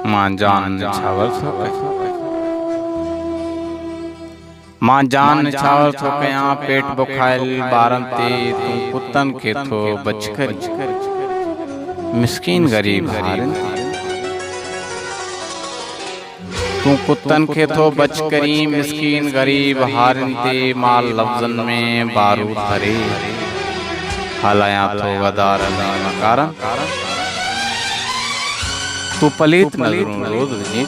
मां जान निछावर थो मां जान निछावर थो कयां पेट बुखायल ॿारनि ते तूं कुतनि खे थो बच करी मिस्कीन गरीब हारनि ते तूं कुतनि खे थो बच करी मिस्कीन गरीब हारनि ते मां लफ़्ज़नि में बारूद भरे हलायां थो वधारनि मकारनि तू पलीत नज़रूं रोज़ विझी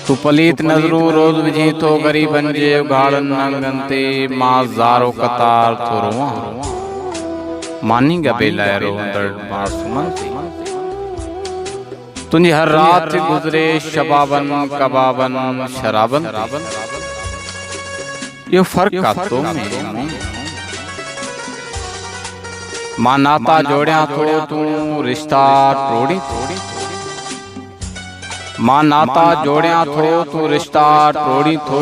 तू पलीत नज़रूं रोज़ विझी थो ग़रीबनि जे उघाड़नि नंगनि ते मां ज़ारो कतार थो रोवां मानी गबे लाइ रोंदड़ मासूमनि ते तुंहिंजी हर राति गुज़रे शबाबनि कबाबनि शराबनि इहो फ़र्क़ु आहे तो में मां नाता जोड़ियां थो तूं रिश्ता टोड़ी मां नाता जोड़ियां थो तूं रिश्ता टोड़ी थो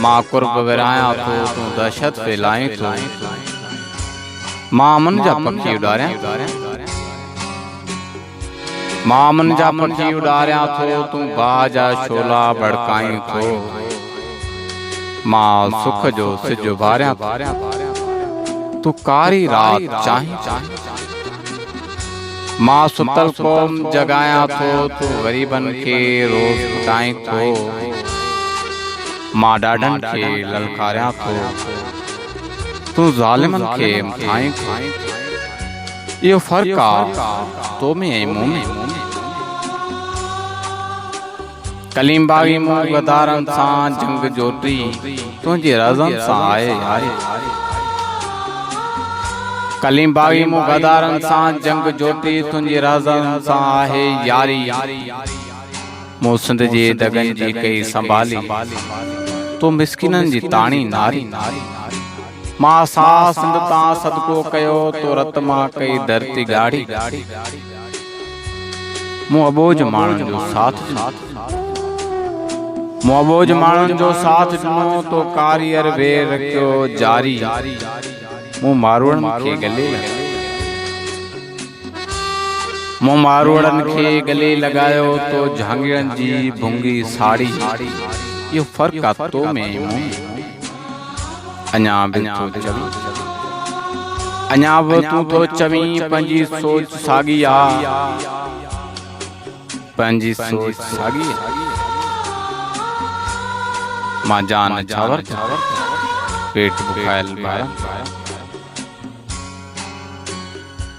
मां कुर्ब विरायां थो तूं दहशत फैलाहीं थो मां अमन जा पखी उॾारियां मां अमन जा पखी उॾारियां थो तूं बाह जा शोला भड़काहीं थो मां सुख जो सिज उभारियां थो तू कारी रात चाहीं मां सुतल क़ौम जगायां थो तू ग़रीबनि खे रोज़ पुटाहीं थो मां ॾाढनि खे ललकारियां थो तू ज़ालिमनि खे मथाहीं थो इहो फ़र्क़ु आहे तो में ऐं मूं में कलीम बाग़ी मूं गदारनि सां जंग जोटी तुंहिंजी रज़नि सां आहे कलीम बाग़ी मूं गदारनि सां जंग जोटी तुंहिंजी रज़नि सां आहे यारी मूं सिंध जे दगनि जी कई संभाली तूं मिस्किननि जी ताणी नारी मां असां सिंध तां सदको कयो तो रत मां कई धरती ॻाढ़ी मूं अबोज माण्हुनि जो साथ मूं अबोज माण्हुनि जो साथ ॾिनो तो कारीअर वेर रखियो जारी मूं मारवड़नि खे गले मूं मारवड़नि खे गले लगायो तो झांगिरनि जी भुंगी साड़ी इहो फ़र्क़ु आहे तो में अञा बि तूं चवीं अञा बि तूं थो चवीं पंहिंजी सोच साॻी आहे पंहिंजी सोच साॻी आहे मां जान निछावर पेट बुखायल ॿारनि